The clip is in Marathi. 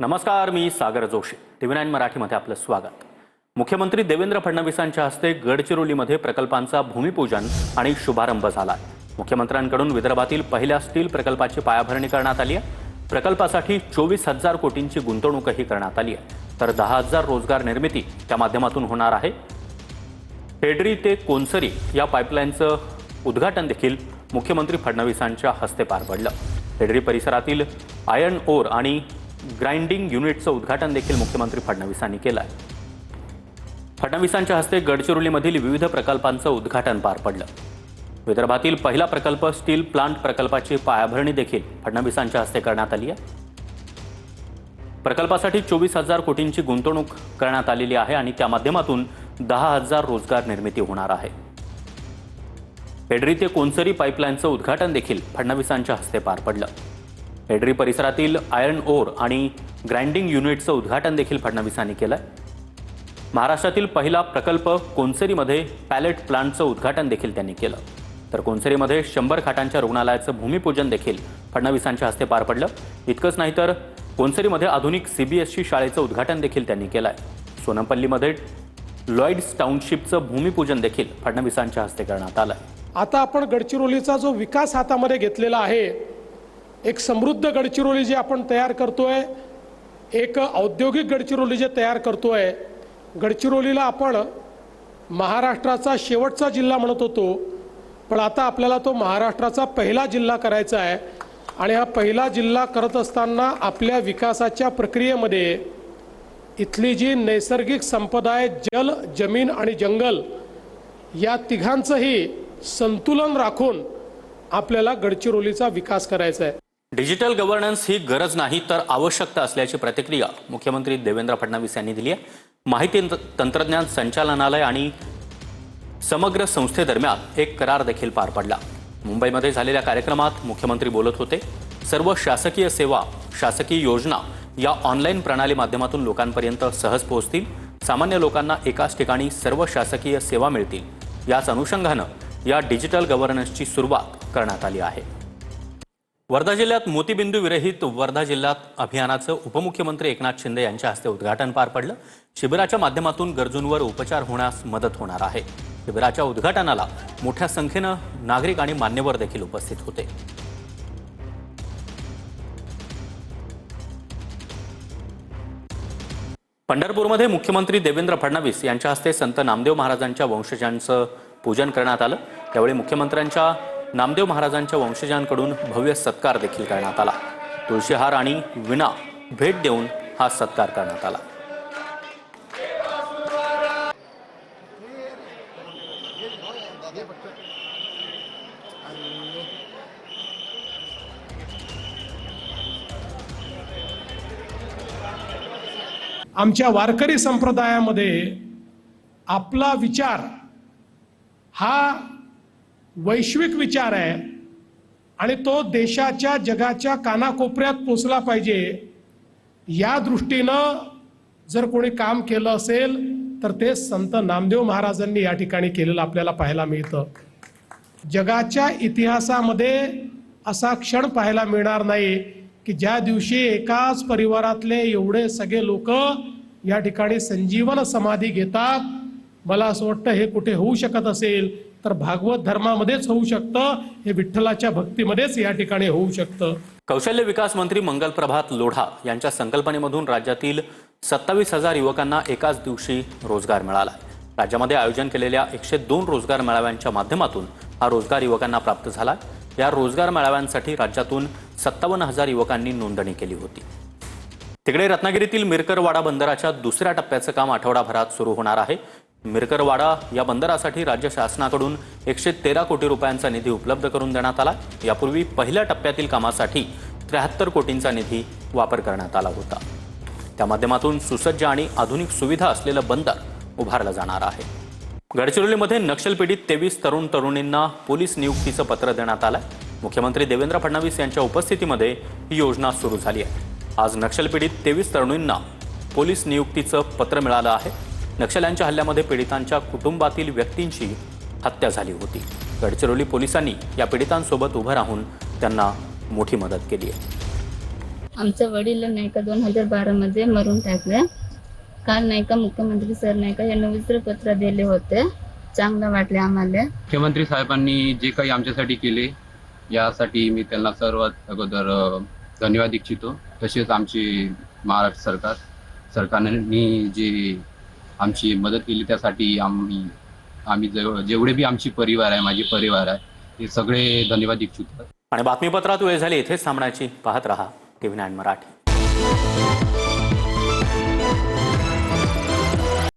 नमस्कार, मी सागर जोशी. TV9 मराठीमध्ये आपलं स्वागत. मुख्यमंत्री देवेंद्र फडणवीसांच्या हस्ते गडचिरोलीमध्ये प्रकल्पांचा भूमिपूजन आणि शुभारंभ झाला. मुख्यमंत्र्यांकडून विदर्भातील पहिल्या स्टील प्रकल्पाची पायाभरणी करण्यात आली आहे. प्रकल्पासाठी 24,000 कोटींची गुंतवणूकही करण्यात आली आहे. तर 10,000 रोजगार निर्मिती त्या माध्यमातून होणार आहे. हेडरी ते कोनसरी या पाईपलाईनचं उद्घाटन देखील मुख्यमंत्री फडणवीसांच्या हस्ते पार पडलं. हेडरी परिसरातील आयर्न ओर आणि ग्राइंडिंग युनिटचं उद्घाटन देखील मुख्यमंत्री फडणवीसांनी केलं आहे. फडणवीसांच्या हस्ते गडचिरोलीमधील विविध प्रकल्पांचं उद्घाटन पार पडलं. विदर्भातील पहिला प्रकल्प स्टील प्लांट प्रकल्पाची पायाभरणी देखील फडणवीसांच्या हस्ते करण्यात आली आहे. प्रकल्पासाठी 24,000 कोटींची गुंतवणूक करण्यात आलेली आहे आणि त्या माध्यमातून 10,000 रोजगार निर्मिती होणार आहे. हेडरी ते कोनसरी पाईपलाईनचं उद्घाटन देखील फडणवीसांच्या हस्ते पार पडलं. हेडरी परिसरातील आयर्न ओर आणि ग्राइंडिंग युनिटचं उद्घाटन देखील फडणवीसांनी केलं. महाराष्ट्रातील पहिला प्रकल्प कोनसरीमध्ये पॅलेट प्लांटचं उद्घाटन देखील त्यांनी केलं. तर कोनसरीमध्ये 100 खाटांच्या रुग्णालयाचं भूमिपूजन देखील फडणवीसांच्या हस्ते पार पडलं. इतकंच नाही तर कोनसरीमध्ये आधुनिक CBSE शाळेचं उद्घाटन देखील त्यांनी केलं आहे. सोनमपल्लीमध्ये लॉइड्स टाउनशिपचं भूमिपूजन देखील फडणवीसांच्या हस्ते करण्यात आलं. आता आपण गडचिरोलीचा जो विकास हातामध्ये घेतलेला आहे, एक समृद्ध गडचिरोली जे आपण तयार करतोय, एक औद्योगिक गडचिरोली जे तयार करतोय. गडचिरोलीला आपण महाराष्ट्राचा शेवटचा जिल्हा म्हणत होतो, पण आता आपल्याला तो महाराष्ट्राचा पहिला जिल्हा करायचा आहे. आणि हा पहिला जिल्हा करत असताना आपल्या विकासाच्या प्रक्रियेमध्ये इथली जी नैसर्गिक संपदा आहे, जल, जमीन आणि जंगल, या तिघांचंही संतुलन राखून आपल्याला गडचिरोलीचा विकास करायचा आहे. डिजिटल गव्हर्नन्स ही गरज नाही तर आवश्यकता असल्याची प्रतिक्रिया मुख्यमंत्री देवेंद्र फडणवीस यांनी दिली आहे. माहिती तंत्रज्ञान संचालनालय आणि समग्र संस्थेदरम्यान एक करार देखील पार पडला. मुंबईमध्ये झालेल्या कार्यक्रमात मुख्यमंत्री बोलत होते. सर्व शासकीय सेवा, शासकीय योजना या ऑनलाईन प्रणाली माध्यमातून लोकांपर्यंत सहज पोहोचतील. सामान्य लोकांना एकाच ठिकाणी सर्व शासकीय सेवा मिळतील. याच अनुषंगानं या डिजिटल गव्हर्नन्सची सुरुवात करण्यात आली आहे. वर्धा जिल्ह्यात मोतीबिंदू विरहित वर्धा जिल्ह्यात अभियानाचं उपमुख्यमंत्री एकनाथ शिंदे यांच्या हस्ते उद्घाटन पार पडलं. शिबिराच्या माध्यमातून गरजूंवर उपचार होण्यास मदत होणार आहे. शिबिराच्या उद्घाटनाला मोठ्या संख्येनं नागरिक आणि मान्यवर देखील उपस्थित होते. पंढरपूरमध्ये मुख्यमंत्री देवेंद्र फडणवीस यांच्या हस्ते संत नामदेव महाराजांच्या वंशजांचं पूजन करण्यात आलं. त्यावेळी मुख्यमंत्र्यांच्या नामदेव महाराजांच्या वंशजांकडून भव्य सत्कार देखील करण्यात आला. तुळशीहार आणि विणा भेट देऊन हा सत्कार करण्यात आला. आमच्या वारकरी संप्रदायामध्ये आपला विचार हा वैश्विक विचार आहे आणि तो देशाच्या, जगाच्या कानाकोपऱ्यात पोचला पाहिजे. या दृष्टीनं जर कोणी काम केलं असेल तर ते संत नामदेव महाराजांनी या ठिकाणी केलेलं आपल्याला पाहायला मिळतं. जगाच्या इतिहासामध्ये असा क्षण पाहायला मिळणार नाही की ज्या दिवशी एकाच परिवारातले एवढे सगळे लोक या ठिकाणी संजीवन समाधी घेतात. मला असं वाटतं हे कुठे होऊ शकत असेल तर भागवत धर्मामध्येच होऊ शकतं. हे विठ्ठलाच्या भक्तीमध्येच या ठिकाणी होऊ शकतं. कौशल्य विकास मंत्री मंगल प्रभात लोढा यांच्या संकल्पनेमधून राज्यातील 27,000 युवकांना एकाच दिवशी रोजगार मिळाला. राज्यामध्ये आयोजन केलेल्या 102 रोजगार मेळाव्यांच्या माध्यमातून हा रोजगार युवकांना प्राप्त झाला. या रोजगार मेळाव्यांसाठी राज्यातून 57,000 युवकांनी नोंदणी केली होती. तिकडे रत्नागिरीतील मिरकरवाडा बंदराच्या दुसऱ्या टप्प्याचं काम आठवडाभरात सुरू होणार आहे. मिरकरवाडा या बंदरासाठी राज्य शासनाकडून 113 कोटी रुपयांचा निधी उपलब्ध करून देण्यात आला. यापूर्वी पहिल्या टप्प्यातील कामासाठी 73 कोटींचा निधी वापर करण्यात आला होता. त्या माध्यमातून सुसज्ज आणि आधुनिक सुविधा असलेलं बंदर उभारलं जाणार आहे. गडचिरोलीमध्ये नक्षलपीडित 23 तरुण तरुणींना पोलीस नियुक्तीचं पत्र देण्यात आलं. मुख्यमंत्री देवेंद्र फडणवीस यांच्या उपस्थितीमध्ये ही योजना सुरू झाली आहे. आज नक्षलपीडित 23 तरुणींना पोलीस नियुक्तीचं पत्र मिळालं आहे. नक्षल्यांच्या हल्ल्यामध्ये पीडितांच्या कुटुंबातील व्यक्तींची हत्या झाली होती. गडचिरोली पोलिसांनी या पीडितांसोबत उभं राहून त्यांना मोठी मदत केली आहे. आमच्या वडील नाही का 2012 मध्ये मरून टाकले. काल नाही का मुख्यमंत्री सर नाही का यांना विस्तर पत्र दिले होते. चांगलं वाटले आम्हाला. मुख्यमंत्री साहेबांनी जे काही आमच्यासाठी केले यासाठी मी त्यांना सर्वात अगोदर धन्यवाद इच्छितो. तसेच आमची महाराष्ट्र सरकारने जी आमची मदत केली त्यासाठी आम्ही जेवढे बी आमची परिवार आहे, माझी परिवार आहे, हे सगळे धन्यवाद इच्छितो. आणि बातमीपत्रात वेळ झाली इथेच थांबण्याची. पाहत रहा TV9 मराठी.